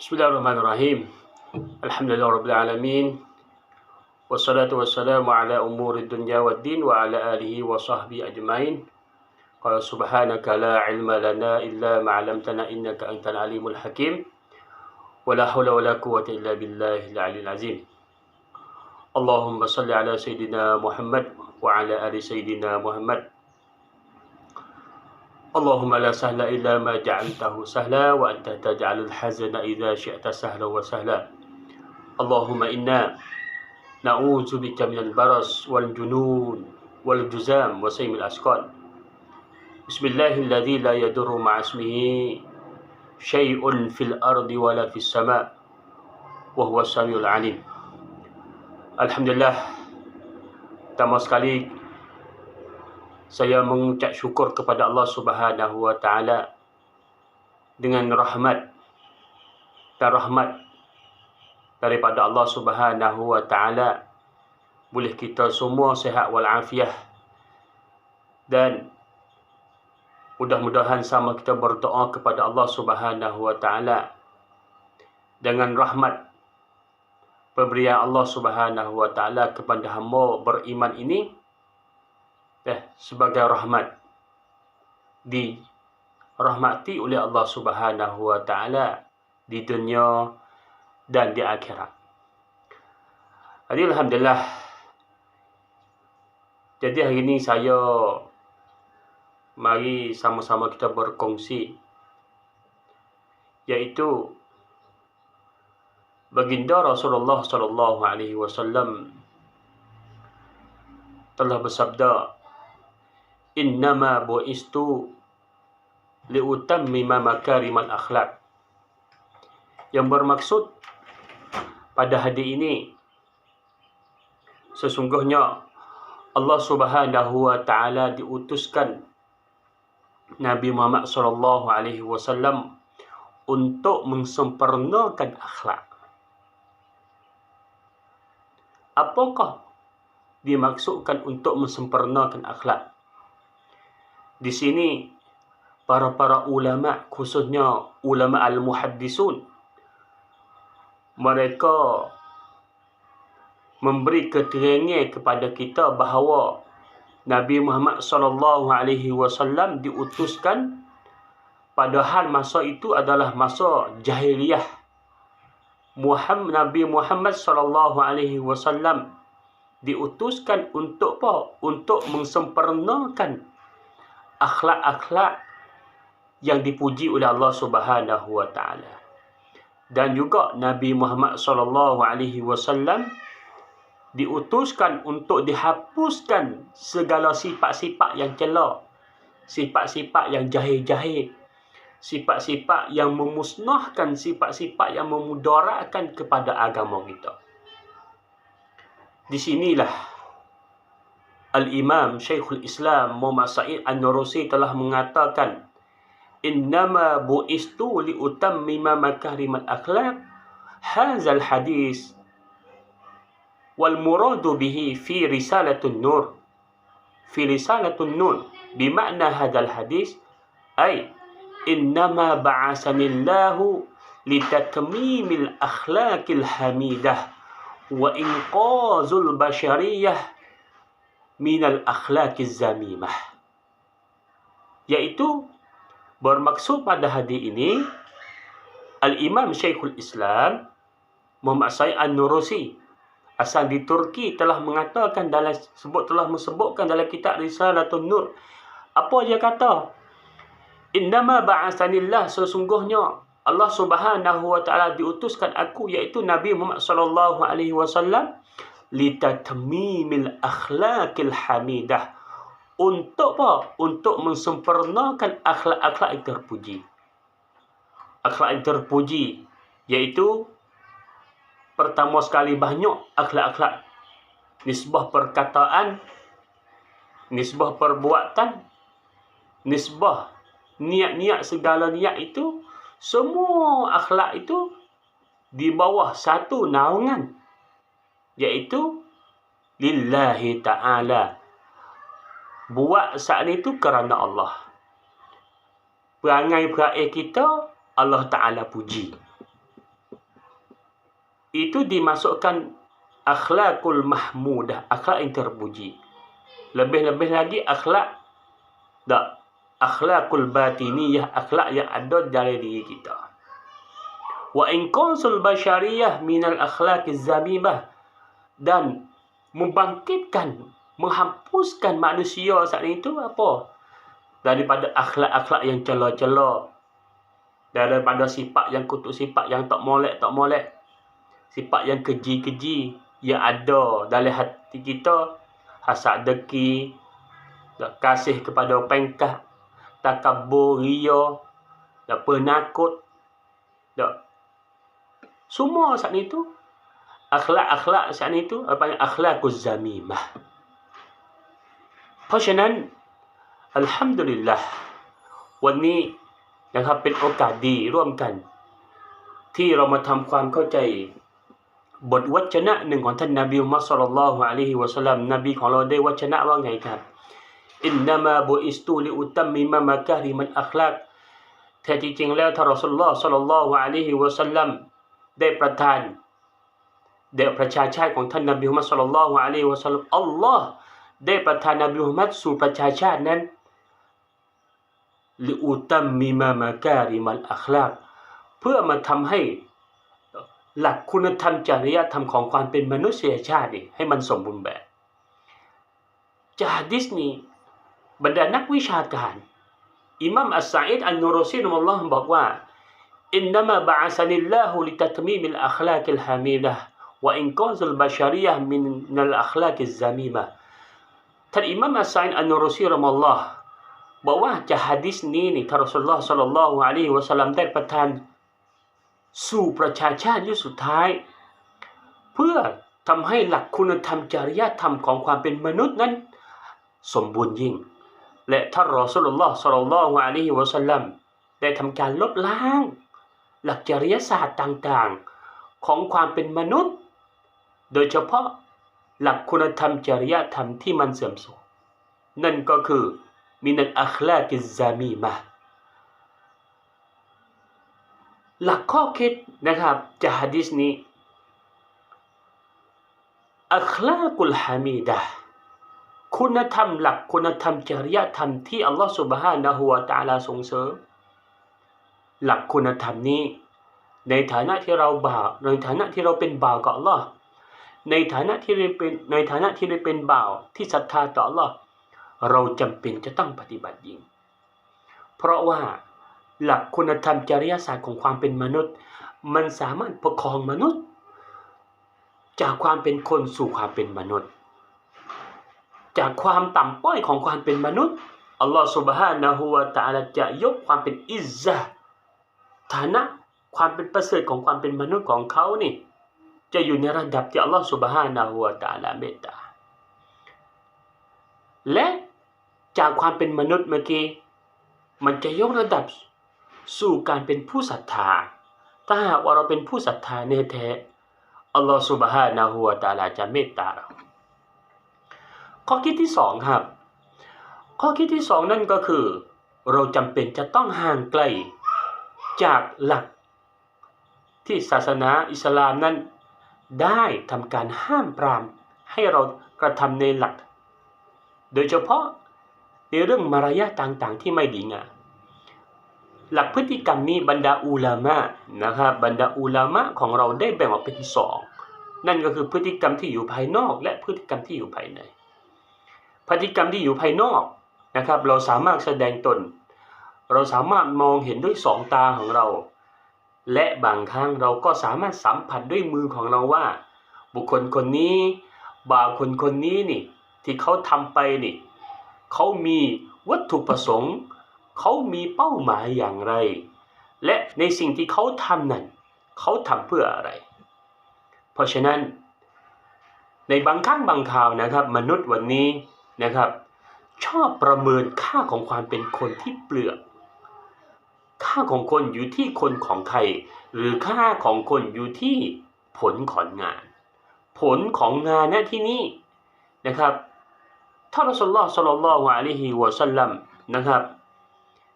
Bismillahirrahmanirrahim. Alhamdulillah alamin. Wassalatu wassalamu ala umuri dunya waddin wa ala alihi wa sahbihi ajmain. Qala subhanaka la ilma lana illa ma 'allamtana innaka antal alimul hakim. Wa la hawla wa la quwwata illa billahil aliyyil azim. Allahumma salli ala sayidina Muhammad wa ala ali sayidina Muhammad. Allahumma la sahla illa ma ja'altahu sahla wa anta taj'alul hazana idza syi'ta sahla wa sahla. Allahumma inna na'udzu bika minal baras wal junun wal juzam wa saymil asqal. Bismillahilladzi la yadurru ma'a ismihi syai'un fil ardi wala fis sama' wa huwas samiul 'alim. Alhamdulillah, pertama sekali saya mengucap syukur kepada Allah Subhanahu wa taala dengan rahmat daripada Allah Subhanahu wa taala boleh kita semua sihat wal afiah, dan mudah-mudahan sama kita berdoa kepada Allah Subhanahu wa taala dengan rahmat pemberian Allah Subhanahu wa taala kepada hamba beriman ini sebagai rahmat, dirahmati oleh Allah Subhanahu wa taala di dunia dan di akhirat. Jadi alhamdulillah. Jadi hari ini saya mari sama-sama kita berkongsi, iaitu baginda Rasulullah sallallahu alaihi wasallam telah bersabda, innama bu'istu liutammima makarimal akhlak. Yang bermaksud pada hari ini, sesungguhnya Allah Subhanahu wa taala diutuskan Nabi Muhammad sallallahu alaihi wasallam untuk mensempurnakan akhlak. Apakah dimaksudkan untuk mensempurnakan akhlak? Di sini para ulama, khususnya ulama al-muhaddisun, mereka memberi keterangan kepada kita bahawa Nabi Muhammad sallallahu alaihi wasallam diutuskan padahal masa itu adalah masa jahiliyah. Nabi Muhammad sallallahu alaihi wasallam diutuskan untuk apa? Untuk mensempurnakan akhlak-akhlak yang dipuji oleh Allah Subhanahu wa taala. Dan juga Nabi Muhammad sallallahu alaihi wasallam diutuskan untuk dihapuskan segala sifat-sifat yang cela, sifat-sifat yang jahil-jahil, sifat-sifat yang memusnahkan, sifat-sifat yang memudaratkan kepada agama kita. Di sinilah Al-Imam Syekhul Islam Muhammad Sa'id An-Nurusi telah mengatakan, innama bu'istu liutammima makarimal akhlaq. Hadzal hadis wal muradu bihi fi risalatun nur. Fi risalatun nur bimakna hadzal hadis ay innama ba'asanillahu litatmimil akhlaqil hamidah wa inqazul bashariyah minal akhlaqiz zamimah. Iaitu bermaksud pada hadis ini, Al-Imam Syekhul Islam Muhammad Sa'id An-Nurusi asal di Turki telah mengatakan telah menyebutkan dalam kitab Risalatun Nur. Apa dia kata? Innama ba'asanillah, sesungguhnya Allah Subhanahu wa taala diutuskan aku, iaitu Nabi Muhammad sallallahu alaihi wasallam, litatmimil akhlaqil hamidah, untuk apa? Untuk mensempurnakan akhlak-akhlak yang terpuji. Akhlak yang terpuji iaitu pertama sekali banyak akhlak-akhlak, nisbah perkataan, nisbah perbuatan, nisbah niat-niat, segala niat itu, semua akhlak itu di bawah satu naungan, iaitu lillahi ta'ala. Buat saat itu kerana Allah. Perangai-perangai kita Allah Ta'ala puji. itu dimasukkan akhlakul mahmudah, akhlak yang terpuji. Lebih-lebih lagi akhlakul batiniyah, akhlak yang ada dalam diri kita. Wa in qansul basyariyah minal akhlaqiz zamimah, dan membangkitkan, menghapuskan manusia saat itu apa? Daripada akhlak-akhlak yang cela-cela, daripada sifat yang kutuk, sifat yang tak molek, sifat yang keji-keji yang ada dalam hati kita, hasad dengki, kasih kepada pengkah, takabur, riya, penakut, semua saat itu akhlak-akhlak saat itu apa? Akhlakuz zamimah. เพราะฉะนั้นอัลฮัมดุลิลลาห์วันนี้นะครับเป็นโอกาสดีร่วมกันที่เรามาทำความเข้าใจบทวจนะหนึ่งของท่านนบีมุฮัมมัดศ็อลลัลลอฮุอะลัยฮิวะซัลลัมนบีของเราได้วจนะว่าไงครับอินนามาบุอิสตูลิอุตัมมิมะมะกะริมัลอัคลากแท้ที่จริงแล้วท่านรอซูลุลลอฮ์ศ็อลลัลลอฮุอะลัยฮิวะซัลลัมได้ประทานแด่ประชาชาติของท่านนบีมุฮัมมัดศ็อลลัลลอฮุอะลัยฮิวะซัลลัมอัลลอฮ์ได้ประทานนบีมุฮัมมัดสู่ประชาชาตินั้นลิอุตัมมิมะมะกะริมัลอัคลากเพื่อมาทำให้หลักคุณธรรมจริยธรรมของความเป็นมนุษยชาติให้มันสมบูรณ์แบบจากหะดีษนี้บรรดานักวิชาการอิหม่ามอัสซะอีดอันนูรซีรอฮิมะฮุลลอฮ์บอกว่าอินนัมะบะอะซะนิลลาฮุลิตัตมีมิลอัคลากิลฮามีดะห์วะอินกอซุลบะชะรียะฮ์มินัลอัคลากิซซะมีมะห์ท่านอิหม่ามอัสซะอีดอันนูรซีรอฮิมะฮุลลอฮ์บอกว่าจากหะดีษนี้นี่ท่านรอซูลุลลอฮ์ศ็อลลัลลอฮุอะลัยฮิวะซัลลัมได้ประทานสู่ประชาชาติยุคสุดท้ายเพื่อทำให้หลักคุณธรรมจริยธรรมของความเป็นมนุษย์นั้นสมบูรณ์ยิ่งและท่านรอซูลุลลอฮ์ศ็อลลัลลอฮุอะลัยฮิวะซัลลัมได้ทำการลบล้างหลักจริยศาสตร์ต่างๆของความเป็นมนุษย์โดยเฉพาะหลักคุณธรรมจริยธรรมที่มันเสื่อมโทรมนั่นก็คือมินัลอัคลากิซซามีมะห์หลักข้อคิดนะครับจากหะดีษนี้อัคลากุลฮามีดะห์คุณธรรมหลักคุณธรรมจริยธรรมที่อัลลอฮฺซุบฮานะฮูวะตะอาลาส่งเสริมหลักคุณธรรมนี้ในฐานะที่เราบ่าวในฐานะที่เราเป็นบ่าวกับอัลลอฮ์ในฐานะที่เราเป็นบ่าวที่ศรัทธาต่ออัลลอฮ์เราจำเป็นจะต้องปฏิบัติยิ่งเพราะว่าหลักคุณธรรมจริยศาสตร์ของความเป็นมนุษย์มันสามารถประคองมนุษย์จากความเป็นคนสู่ความเป็นมนุษย์จากความต่ำต้อยของความเป็นมนุษย์อัลลอฮฺซุบฮานะฮูวะตะอาลาจะยกความเป็นอิซซะห์ฐานะความเป็นประเสริฐของความเป็นมนุษย์ของเขานี่จะอยู่ในระดับที่อัลลอฮฺซุบฮานะฮูวะตะอาลาเมตตาและจากความเป็นมนุษย์เมื่อกี้มันจะยกระดับสู่การเป็นผู้ศรัทธาถ้าหากว่าเราเป็นผู้ศรัทธาแท้อัลลอฮฺซุบฮานะฮูวะตะอาลาจะเมตตาเราข้อคิดที่สองครับข้อคิดที่สองนั่นก็คือเราจำเป็นจะต้องห่างไกลจากหลักที่ศาสนาอิสลามนั้นได้ทำการห้ามปรามให้เรากระทำในหลักโดยเฉพาะในเรื่องมารยาทต่างๆที่ไม่ดีงามหลักพฤติกรรมนี้บรรดาอุลามะนะครับบรรดาอุลามะของเราได้แบ่งออกเป็นสองนั่นก็คือพฤติกรรมที่อยู่ภายนอกและพฤติกรรมที่อยู่ภายในพฤติกรรมที่อยู่ภายนอกนะครับเราสามารถแสดงตนเราสามารถมองเห็นด้วยสองตาของเราและบางครั้งเราก็สามารถสัมผัสด้วยมือของเราว่าบุคคลคนนี้บ่าวคนนี้นี่ที่เขาทำไปนี่เขามีวัตถุประสงค์เขามีเป้าหมายอย่างไรและในสิ่งที่เขาทำนั้นเขาทำเพื่ออะไรเพราะฉะนั้นในบางครั้งบางคราวนะครับมนุษย์วันนี้นะครับชอบประเมินค่าของความเป็นคนที่เปลือกค่าของคนอยู่ที่คนของใครหรือค่าของคนอยู่ที่ผลของงานผลของงานที่นี่นะครับท่านรอซูลุลลอฮ์ ศ็อลลัลลอฮุอะลัยฮิวะซัลลัมนะครับ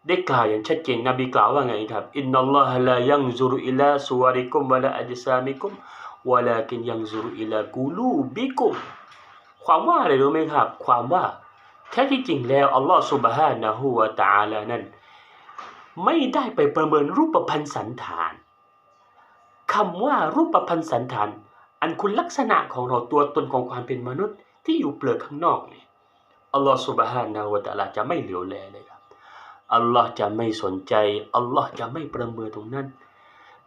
ได้กล่าวอย่างชัดเจนนบีกล่าวว่าไงครับอินนัลลอฮะลายันซุรุอิลาซุวาริกุมวะลาอัจซามิกุม วะลากินยังซุรุอิลากูลูบิกุมความว่าอะไรรู้ไหมครับความว่าแท้ที่จริงแล้วอัลลอฮฺซุบฮานะฮูวะตะอาลานั้นไม่ได้ไปประเมินรูปพรรณสันฐานคำว่ารูปพรรณสันฐานอันคุณลักษณะของเราตัวตนของความเป็นมนุษย์ที่อยู่เปลือกข้างนอกเนี่ยอัลลอฮฺซุบฮานะฮูวะตะอาลาจะไม่เหลียวแลเลยครับอัลลอฮ์จะไม่สนใจอัลลอฮ์จะไม่ประเมินตรงนั้น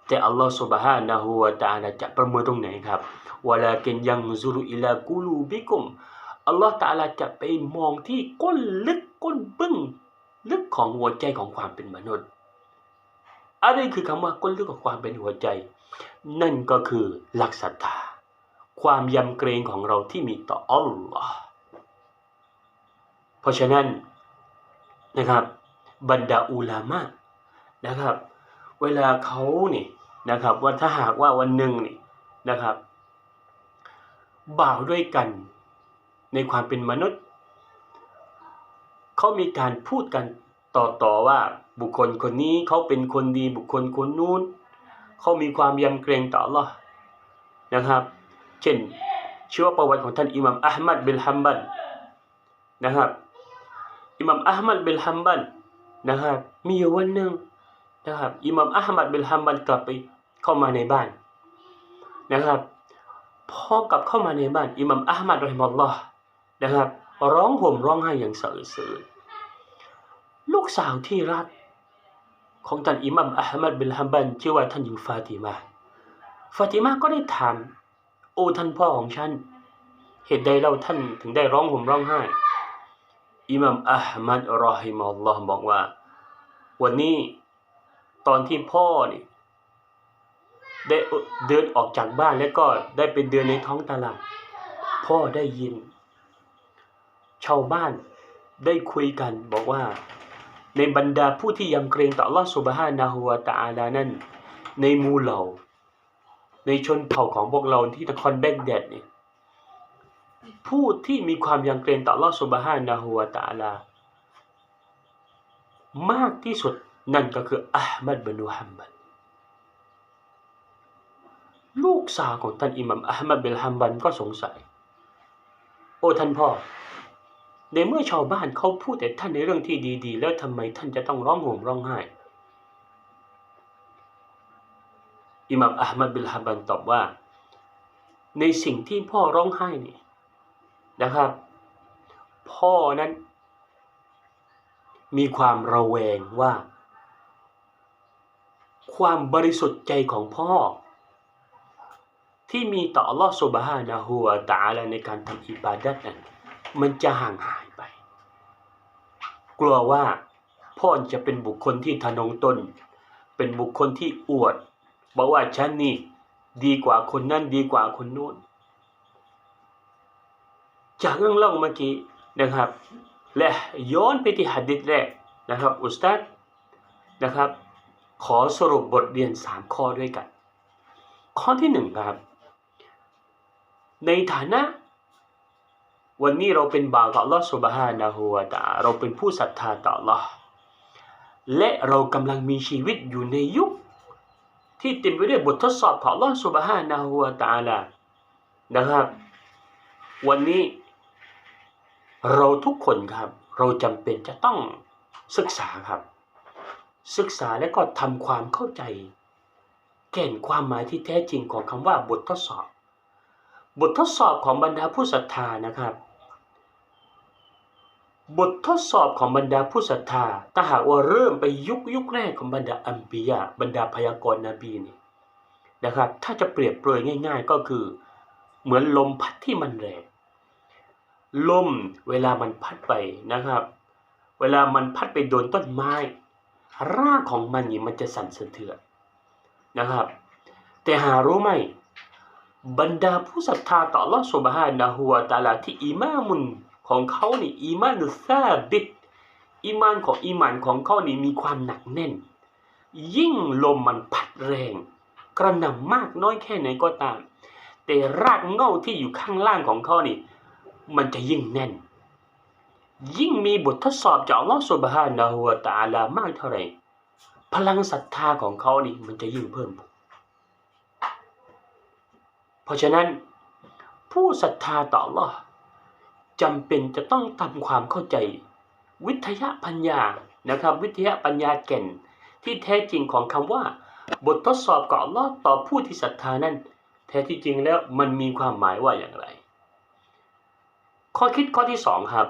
แต่อัลลอฮ์ซุบฮานะฮูวะตะอาลาจะประเมินตรงไหนครับวะลากินยังซุรุอิลากูลูบิกุมอัลลอฮ์ตะอาลาจะไปมองที่ก้นลึกก้นบึ้งลึกของหัวใจของความเป็นมนุษย์อะไรคือคำว่าก้นลึกของความเป็นหัวใจนั่นก็คือหลักศรัทธาความยำเกรงของเราที่มีต่ออัลลอฮ์เพราะฉะนั้นนะครับบรรดาอุลามะนะครับเวลาเขานี่นะครับว่าถ้าหากว่าวันหนึ่งนี่นะครับบ่าวด้วยกันในความเป็นมนุษย์เขามีการพูดกันต่อว่าบุคคลคนนี้เขาเป็นคนดีบุคคลคนนู้นเขามีความยำเกรงต่ออัลเลาะห์นะครับเช่นชีวประวัติของท่านอิหม่ามอะห์มัดบินฮัมบัลนะครับอิหม่ามอะห์มัดบินฮัมบัลนะครับมีอยู่วันหนึ่งนะครับอิหม่ามอะห์มัดบินฮัมบัลกลับไปเข้ามาในบ้านนะครับพอกลับเข้ามาในบ้านอิหม่ามอะห์มัดรอฮิมะฮุลลอฮ์นะครับร้องห่มร้องไห้อย่างสะอึกสะอื้นลูกสาวที่รักของท่านอิหม่ามอะห์มัดบินฮัมบัลชื่อว่าท่านหญิงฟาติมาก็ได้ถามโอ้ท่านพ่อของฉันเหตุใดเราท่านถึงได้ร้องห่มร้องไห้อิหม่ามอะห์มัดรอฮิมะฮุลลอฮ์บอกว่าวันนี้ตอนที่พ่อนี่ได้เดินออกจากบ้านแล้วก็ได้ไปเดินในท้องตลาดพ่อได้ยินชาวบ้านได้คุยกันบอกว่าในบรรดาผู้ที่ยำเกรงต่ออัลเลาะห์ซุบฮานะฮูวะตะอาลานั้นในหมู่เหล่าในชนเผ่าของพวกเราที่นครแบกแดดนี่ผู้ที่มีความยำเกรงต่ออัลเลาะห์ซุบฮานะฮูวะตะอาลามากที่สุดนั่นก็คืออะห์มัดบินฮัมบัลลูกสาวของท่านอิหม่ามอะห์มัดบินฮัมบัลก็สงสัยโอ้ท่านพ่อในเมื่อชาวบ้านเขาพูดแต่ท่านในเรื่องที่ดีๆแล้วทำไมท่านจะต้องร้องห่มร้องไห้อิหม่ามอะห์มัดบินฮัมบัลตอบว่าในสิ่งที่พ่อร้องไห้นี่นะครับพ่อนั้นมีความระแวงว่าความบริสุทธิ์ใจของพ่อที่มีต่ออัลเลาะห์ซุบฮานะฮูวะตะอาลาในการทำอิบาดะห์นั้นมันจะห่างหายไปกลัวว่าพ่อจะเป็นบุคคลที่ทะนงตนเป็นบุคคลที่อวดบอกว่าฉันนี่ดีกว่าคนนั้นดีกว่าคนโน้นจากเรื่องเล่าเมื่อกี้นะครับและย้อนไปที่หะดีษแรกนะครับอุสตัดนะครับขอสรุปบทเรียน3ข้อด้วยกันข้อที่1ครับในฐานะวันนี้เราเป็นบ่าวของอัลเลาะห์ซุบฮานะฮูวะตะอาลาเราเป็นผู้ศรัทธาต่ออัลเลาะห์และเรากำลังมีชีวิตอยู่ในยุคที่เต็มไปด้วยบททดสอบของอัลเลาะห์ซุบฮานะฮูวะตะอาลานะครับวันนี้เราทุกคนครับเราจำเป็นจะต้องศึกษาครับศึกษาและก็ทำความเข้าใจแก่นความหมายที่แท้จริงของคำว่าบททดสอบบททดสอบของบรรดาผู้ศรัทธานะครับบททดสอบของบรรดาผู้ศรัทธาถ้าหากว่าเริ่มไปยุคแรกของบรรดาอัมบิยะบรรดาพยากรณ์นบีนี่นะครับถ้าจะเปรียบเปรยง่ายๆก็คือเหมือนลมพัดที่มันแรงลมเวลามันพัดไปนะครับเวลามันพัดไปโดนต้นไม้รากของมันนี่มันจะสั่นสะเทือนนะครับแต่หารู้ไหมบรรดาผู้ศรัทธาต่ออัลเลาะห์ซุบฮานะฮูวะตะอาลาที่อีมามุนของเขานี่อีมานุซาบิตอีมานของเขานี่มีความหนักแน่นยิ่งลมมันพัดแรงกระหน่ำมากน้อยแค่ไหนก็ตามแต่รากเหง้าที่อยู่ข้างล่างของเขานี่มันจะยิ่งแน่นยิ่งมีบททดสอบจากอัลเลาะห์ซุบฮานะฮูวะตะอาลามากเท่าไหร่พลังศรัทธาของเขานี่มันจะยิ่งเพิ่ม ราะฉะนั้นผู้ศรัทธาต่ออัลเลาะห์จำเป็นจะต้องทำความเข้าใจวิทยาปัญญานะครับวิทยาปัญญาแก่นที่แท้จริงของคำว่าบททดสอบกับอัลเลาะห์ต่อผู้ที่ศรัทธานั้นแท้ที่จริงแล้วมันมีความหมายว่าอย่างไรข้อคิดข้อที่2ครับ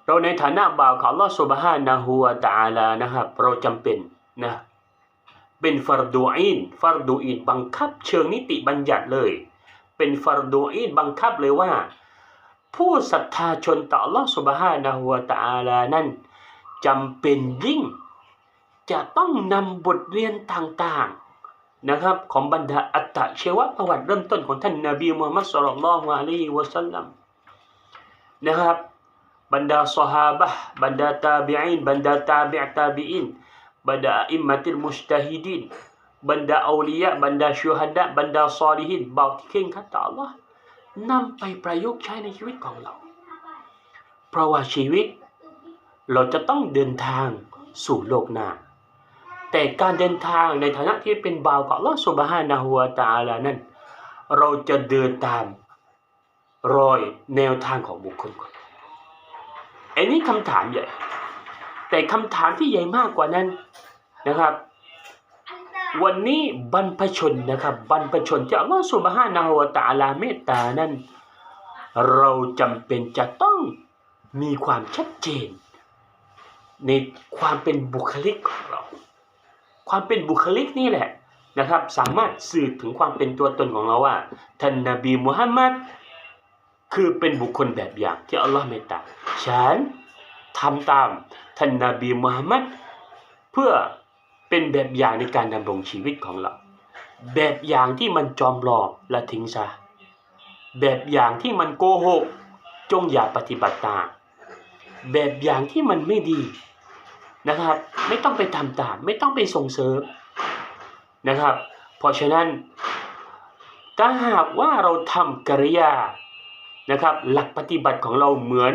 เราในฐานะบ่าวของอัลเลาะห์ซุบฮานะฮูวะตะอาลานะครับเราจำเป็นนะเป็นฟัรดูอีนบังคับเชิงนิติบัญญัติเลยเป็นฟัรดูอีนบังคับเลยว่าผู้ศรัทธาชนต่ออัลเลาะห์ซุบฮานะฮูวะตะอาลานั้นจำเป็นยิ่งจะต้องนำบทเรียนต่างๆนะครับของบรรดาอัตชีวประวัติเริ่มต้นของท่านนบีมุฮัมมัดศ็อลลัลลอฮุอะลัยฮิวะซัลลัมนะครับบรรดาซอฮาบะห์บรรดาตาบิอีนบรรดาตาบิอ์ตาบิอีนบรรดาอิมมะติลมุจตะฮิดีนบรรดาเอาลิยะบรรดาชูฮัดะบรรดาซอลิฮีนบ่าวที่เข่งขัดต่ออัลเลาะห์นำไปประยุกต์ใช้ในชีวิตของเราเพราะว่าชีวิตเราจะต้องเดินทางสู่โลกหน้าแต่การเดินทางในฐานะที่เป็นบ่าวของอัลเลาะห์ซุบฮานะฮูวะตะอาลานั้นเราจะเดินตามรอยแนวทางของบุคคลคนอันนี้คำถามใหญ่แต่คำถามที่ใหญ่มากกว่านั้นนะครับวันนี้บรรพชนนะครับบรรพชนที่อัลเลาะห์ซุบฮานะฮูวะตะอาลาเมตตานั้นเราจำเป็นจะต้องมีความชัดเจนในความเป็นบุคลิกของเราความเป็นบุคลิกนี่แหละนะครับสามารถสื่อถึงความเป็นตัวตนของเราว่าท่านนบีมุฮัมมัดคือเป็นบุคคลแบบอย่างที่อัลเลาะห์เมตตาฉันทำตามท่านนบีมุฮัมมัดเพื่อเป็นแบบอย่างในการดำรงชีวิตของเราแบบอย่างที่มันจอมปลอมละทิ้งซะแบบอย่างที่มันโกหกจงอย่าปฏิบัติตามแบบอย่างที่มันไม่ดีนะครับไม่ต้องไปทำตามไม่ต้องไปส่งเสริมนะครับเพราะฉะนั้นถ้าหากว่าเราทำกิริยานะครับหลักปฏิบัติของเราเหมือน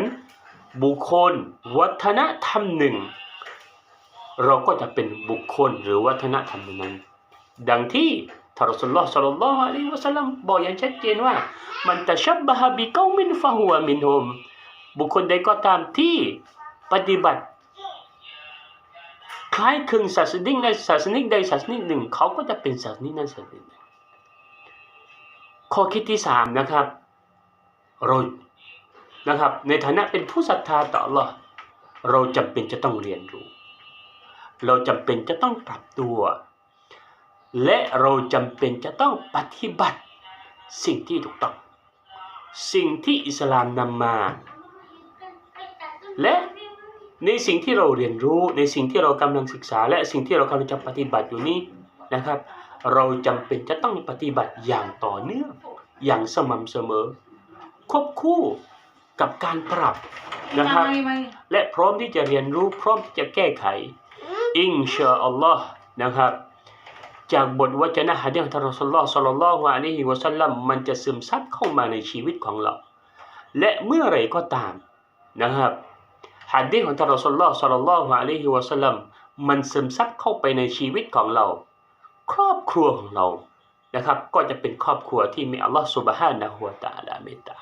บุคคลวัฒนธรรมหนึ่งเราก็จะเป็นบุคคลหรือวัฒนธรรมนั้นดังที่ท่านรอซูลุลลอฮ์ ศ็อลลัลลอฮุอะลัยฮิวะซัลลัมบอกอย่างชัดเจนว่ามันตะชับบะฮะบิกอมินฟะฮุวะมินฮุมบุคคลใดก็ตามที่ปฏิบัติคล้ายคลึงศาสนิกใดศาสนิกหนึ่งเขาก็จะเป็นศาสนิกนั้นศาสนิกหนึ่งข้อคิดที่3นะครับเรานะครับในฐานะเป็นผู้ศรัทธาต่ออัลเลาะห์เราจำเป็นจะต้องเรียนรู้เราจำเป็นจะต้องปรับตัวและเราจำเป็นจะต้องปฏิบัติสิ่งที่ถูกต้องสิ่งที่อิสลามนำมาและในสิ่งที่เราเรียนรู้ในสิ่งที่เรากำลังศึกษาและสิ่งที่เรากำลังจะปฏิบัติอยู่นี้นะครับเราจำเป็นจะต้องปฏิบัติอย่างต่อเนื่องอย่างสม่ำเสมอควบคู่กับการปรับนะครับและพร้อมที่จะเรียนรู้พร้อมที่จะแก้ไขอินชาอัลลอฮ์นะครับจากบทวจนะหะดีษของท่านรอซูลุลลอฮ์ ศ็อลลัลลอฮุอะลัยฮิวะซัลลัมมันจะซึมซับเข้ามาในชีวิตของเราและเมื่อไรก็ตามนะครับหะดีษของท่านรอซูลุลลอฮ์ ศ็อลลัลลอฮุอะลัยฮิวะซัลลัมมันซึมซับเข้าไปในชีวิตของเราครอบครัวของเรานะครับก็จะเป็นครอบครัวที่มีอัลเลาะห์ซุบฮานะฮูวะตะอาลาเมตตา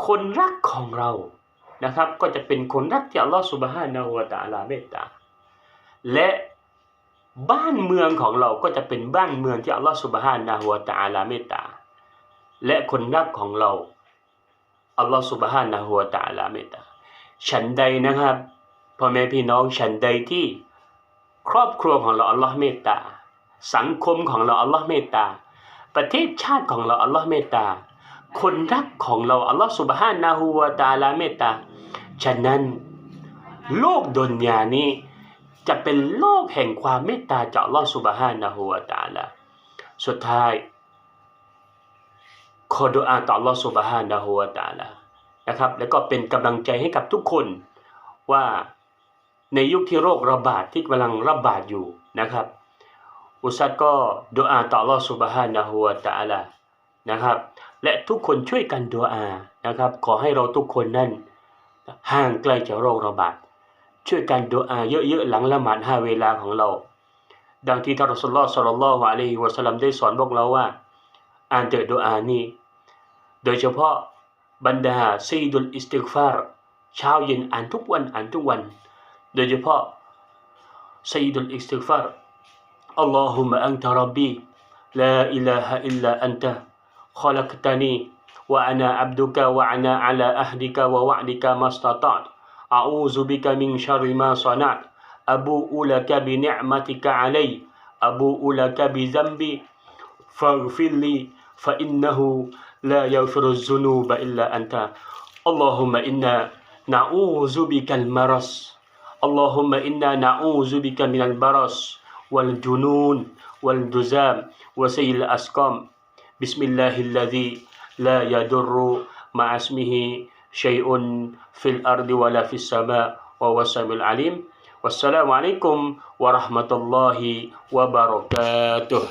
คนรักของเรานะครับก็จะเป็นคนรักที่อัลเลาะห์ซุบฮานะฮูวะตะอาลาเมตตาและบ้านเมืองของเราก็จะเป็นบ้านเมืองที่อัลเลาะห์ซุบฮานะฮูวะตะอาลาเมตตาและคนรักของเราอัลเลาะห์ซุบฮานะฮูวะตะอาลาเมตตาฉันใดนะครับพ่อแม่พี่น้องฉันใดที่ครอบครัวของเราอัลเลาะห์เมตตาสังคมของเราอัลเลาะห์เมตตาประเทศชาติของเราอัลเลาะห์เมตตาคนรักของเราอัลเลาะห์ซุบฮานะฮูวะตะอาลาเมตตาฉะนั้นโลกดุนยานี้จะเป็นโลกแห่งความเมตตาจากอัลเลาะห์ซุบฮานะฮูวะตะอาลาสุดท้ายขอดุอาต่ออัลเลาะห์ซุบฮานะฮูวะตะอาลานะครับแล้วก็เป็นกำลังใจให้กับทุกคนว่าในยุคที่โรคระบาดที่กำลังระบาดอยู่นะครับอุสตัดก็ดุอาต่ออัลเลาะห์ซุบฮานะฮูวะตะอาลานะครับและทุกคนช่วยกันดุอานะครับขอให้เราทุกคนนั้นห่างไกลจากโรคระบาดช่วยกันดุอาเยอะๆหลังละหมาด5เวลาของเราดังที่ท่านรอซูลุลลอฮ์ ศ็อลลัลลอฮุอะลัยฮิวะซัลลัมได้สอนบอกเราว่า อ่านแต่ดุอานี้โดยเฉพาะบรรดาซีดุลอิสติฆฟารเช้าเย็นอ่านทุกวันโดยเฉพาะซีดุลอิสติฆฟารอัลลอฮุมะอันตะร็อบบีลาอิลาฮะอิลลาอันตะخلقتني وأنا عبدك وأنا على أهدك ووعدك ما استطعت أعوذ بك من شر ما صنعت أبوء لك بنعمتك علي أبوء لك بذنبي فاغفر لي فإنه لا يغفر الذنوب إلا أنت اللهم إنا نعوذ بك المرض اللهم إنا نعوذ بك من البرص والجنون والجذام وسيء الأسقام بسم الله الذي لا يضر مع اسمه شيء في الأرض ولا في السماء وهو السميع العليم والسلام عليكم ورحمة الله وبركاته